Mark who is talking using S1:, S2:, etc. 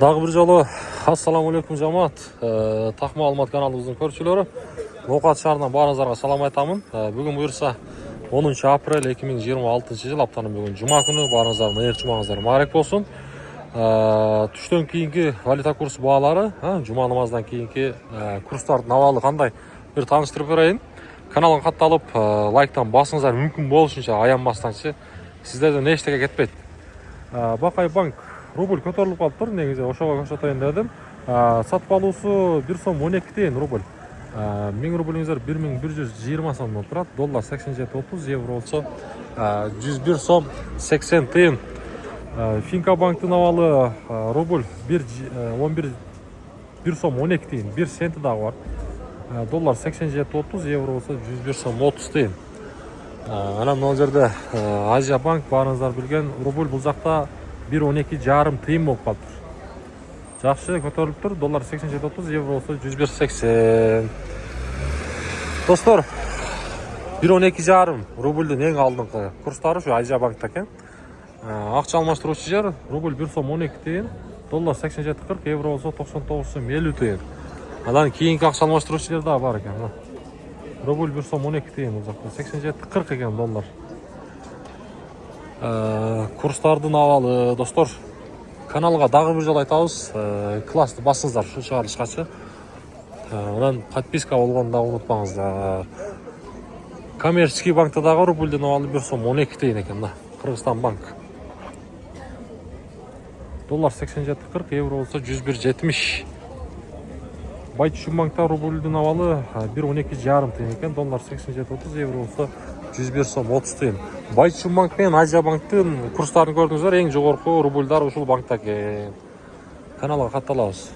S1: Дагы бир жолу ассаламу алейкум жамаат. Так маалымат каналыбыздын көрүүчүлөрү. Ноокат шаарынан баарыңыздарга салам айтамын. Бүгүн буюрса 10 апрель 2026 жыл, аптанын бүгүн жума күнү. Баарыңыздардын ыйык жумаңыздар маарек болсун. Түштөн кийинки валюта курсу баалары, жума намаздан кийинки курстардын абалы кандай бир тааныштырып берейин. Каналга катталып, лайктан басыңыздар, мүмкүн болушунча аянбастанчы. Сиздерден эчтеке кетпейт. Бакай банк рубль көтөрүлүп калыптыр. Негизи ошого көрсөтөйүн дедим. Сатып алуусу 1 сом 12 тиен рубль. 1000 рублиңиздер 1120 сомдон турат. Доллар 87.30, евро болсо 101 сом 80 тиен. Финка банктын абалы рубль 1 сом 12 тиен, 1 центи дагы бар. Доллар 87.30, евро болсо 101 сом 30 тиен. Анан могу жерде Азия банк, баарыңыздар билген, рубль бул жакта 1.12,5 тиын болуп калыптыр. Жакшы көтөрүлүптүр. Доллар 87.30, евро болсо 101.80. Достор, 1.12,5 рубльдүн эң алдыңкы курстары ушу Азия банкта экен. Акча алмаштыруучу жер рубль 1 сом 12 тиын, доллар 87.40, евро болсо 99 сом 50 тиын. Анан кийинки акча алмаштыруучу жер дагы бар экен. Рубль 1 сом 12 тиын, бул жакта 87.40 экен доллар. Курстардын абалы, достор, каналга дагы бир жолу айтабыз, классты басыңыздар ушул чыгарылышкачы. Анан подписка болгонду дагы унутпаңыздар. Коммерческий банкта дагы рубльдин абалы 1 сом 12 тиын экен да. Кыргызстан банк. Доллар 87.40, евро болсо 101.70. Байтүшүн банкта рубльдин абалы 1.12,5 тиын экен, доллар 87.30, евро болсо 101 сом 30 тиын. Байтүшүн банк менен Азия банктын курстарын көрдүңүздөр, эң жогорку рубльдар ушул банкта экен. Каналга катталабыз.